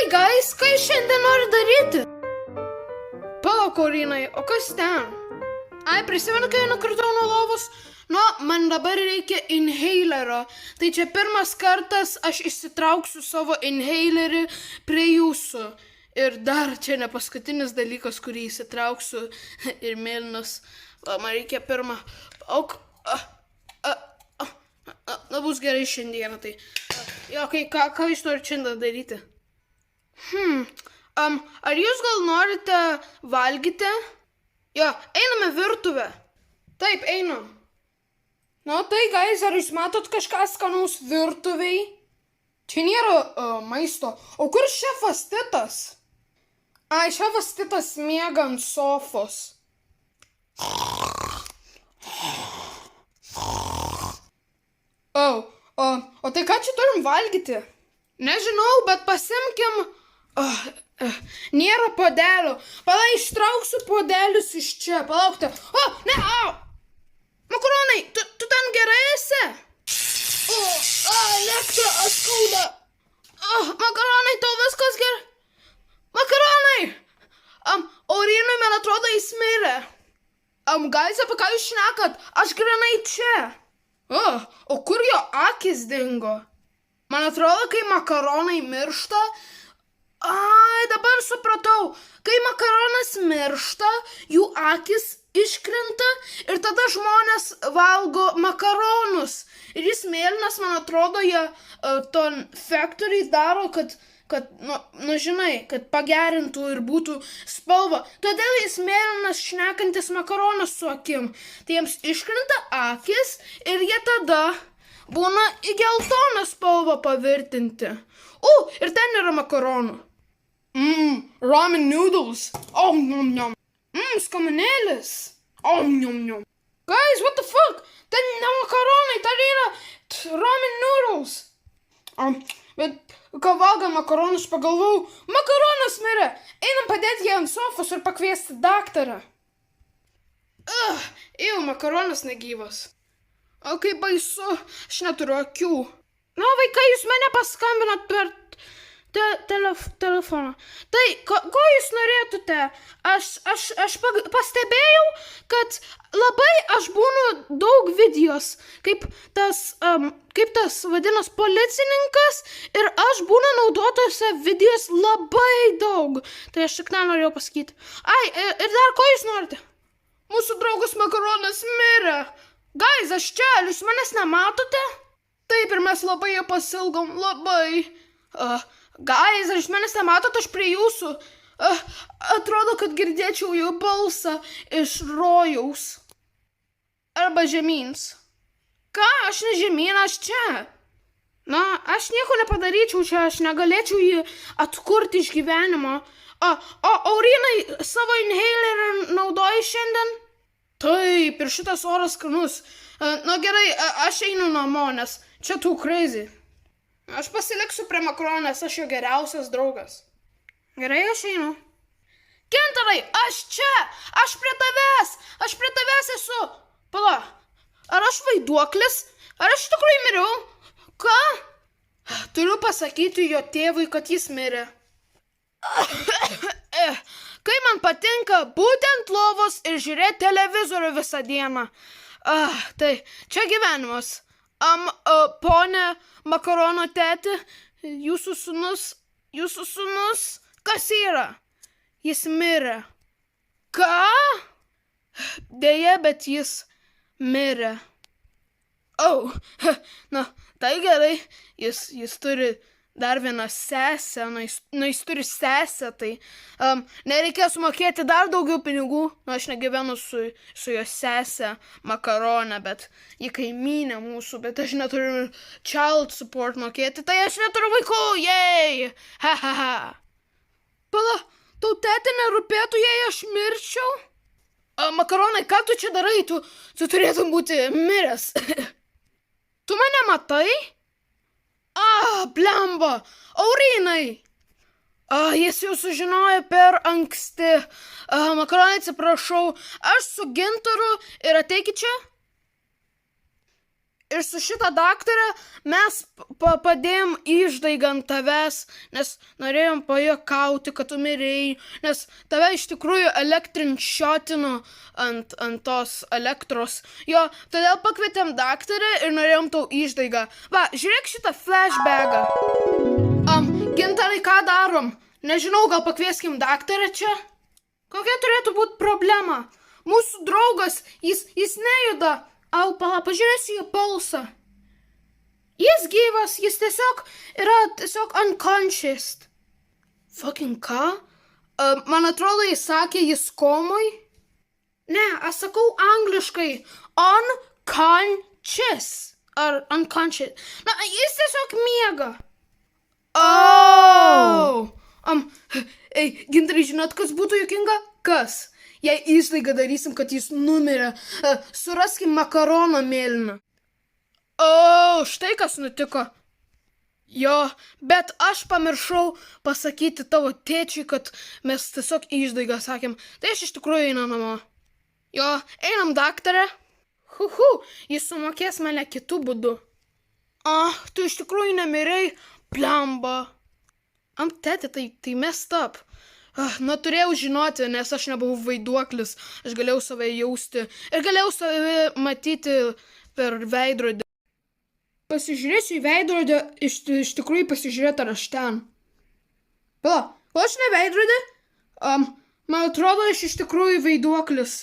guys, ką jūs šiandien nori daryti? Palauk, Orinai, o kas ten? Ai, prisimenu, kai nukritau nuo lovos? Nu, man dabar reikia inhalerio. Tai čia pirmas kartas aš išsitrauksiu savo inhalerį prie jūsų. Ir dar čia ne paskutinis dalykas, kurį įsitrauksiu. Ir mėlynas. Man reikia pirmą. Auk. Na, bus gerai šiandieną. Tai. Jo, ką jūs norite šiandien daryti? Ar jūs gal norite valgyti? Jo, einame virtuvę. Taip, einam. Na tai, guys, ar jūs matot kažką skanaus virtuviai? Čia nėra maisto. O kur šefas Titas? Ai, šefas Titas miega ant sofos. O tai ką čia turim valgyti? Nežinau, bet pasimkim... Nėra puodelių. Pala, ištrauksiu puodelius iš čia. Palaukite. Ne, Makaronai, tu ten gerai esi? Elektra skauda. Makaronai, tau viskas gerai? Makaronai! Orinui, man atrodo, jis mirė. Guys, apie ką jūs šnekat? Aš grinai čia. O kur jo akis dingo? Man atrodo, kai makaronai miršta... Ai, dabar supratau. Kai makaronas miršta, jų akis iškrenta ir tada žmonės valgo makaronus. Ir jis mėlynas, man atrodo, jie ton factory daro, kad žinai, kad pagerintų ir būtų spalva. Todėl jis mėlynas šnekantis makaronas su akim. Tai jiems iškrenta akis ir jie tada būna į geltoną spalvą pavirtinti. Ir ten yra makaronų. Ramen noodles. Nom nom. Skamanėlis. Nom nom. Guys, what the fuck? Ten ne makaronai, ten yra ramen noodles. Bet kai valgant makaronus pagalvojau, makaronas mirė. Einam padėti jį ant sofos ir pakviesti daktarą. Makaronas negyvas. O kaip baisu, aš neturiu akių. Na, vaikai, jūs mane paskambinat per telefoną. Tai, ko jūs norėtumėte? Aš pastebėjau, kad labai aš būnu daug videos, kaip tas vadinas policininkas ir aš būnu naudotose videos labai daug. Tai aš tik nenorėjau pasakyti. Ir dar ko jūs norite? Mūsų draugas makaronas mirė. Guys, aš čia, ar jūs manęs nematote? Taip, ir mes labai jo pasilgom, labai. Guys, ar jūs manęs nematot, aš prie jūsų. Atrodo, kad girdėčiau jų balsą iš rojaus. Arba žemyns. Ką, aš ne žemyn, aš čia. Na, aš nieko nepadaryčiau čia, aš negalėčiau jį atkurti iš gyvenimo. Aurinai, savo inhalerį naudoji šiandien? Taip, ir šitas oras skanus. Na gerai, aš einu namo, nes čia too crazy. Aš pasiliksiu prie makaronės, aš jo geriausias draugas. Gerai, aš einu. Gintarai, aš čia, aš prie tavęs esu. Pala, ar aš vaiduoklis? Ar aš tikrai miriau? Ką? Turiu pasakyti jo tėvui, kad jis mirė. Kai man patinka būti ant lovos ir žiūrėti televizorių visą dieną. Tai čia gyvenimas. Pone makarono tėti, jūsų sūnus, kas yra? Jis mirė. Ką? Deja, bet jis mirė. Na, tai gerai, jis turi dar vieną sesę, jis turi sesę, tai nereikės mokėti dar daugiau pinigų, aš negyvenu su jo sesę makaronę, bet ji kaimynė mūsų, bet aš neturiu child support mokėti, tai aš neturiu vaikų, jei! Pala, tau tėti nerūpėtų, jei aš mirčiau? Makaronai, ką tu čia darai, tu turėtum būti miręs. Tu mane matai? Blemba, Aurinai. Jis jau sužinojo per anksti. Makaronai, atsiprašau, aš su Gintaru ir ateikit čia. Ir su šita daktare mes padėjom išdaigą ant tavęs, nes norėjom pajuokauti, kad tu mirėjai, nes tave iš tikrųjų elektrinčiotino ant tos elektros. Jo, todėl pakvietėm daktarę ir norėjom tau išdaigą. Va, žiūrėk šitą flashbagą. Gintarai, ką darom? Nežinau, gal pakvieskim daktarę čia? Kokia turėtų būti problema? Mūsų draugas, jis nejuda. Au, pala, pažiūrėsiu jo pulsą. Jis gyvas, jis tiesiog yra unconscious. Fucking ką? Man atrodo, jis sakė, jis komoj. Ne, aš sakau angliškai. Unconscious. Ar unconscious. Na, jis tiesiog miega. Oh! Gintarai, žinot, kas būtų juokinga? Kas? Jei įstaigą darysim, kad jis numirė, suraskim makaroną mėlyną. O, štai kas nutiko. Jo, bet aš pamiršau pasakyti tavo tėčiui, kad mes tiesiog išdaigą sakėm. Tai aš iš tikrųjų einu namo. Jo, einam daktarė. Jis sumokės mane kitų būdų. Tu iš tikrųjų nemirei, plemba. Tėti, tai messed up. Na, turėjau žinoti, nes aš nebuvau vaiduoklis, aš galėjau save jausti ir galėjau save matyti per veidrodį. Pasižiūrėsiu į veidrodį, iš tikrųjų pasižiūrėti, ar aš ten. Pala, o aš ne veidrodį? Man atrodo, aš iš tikrųjų vaiduoklis.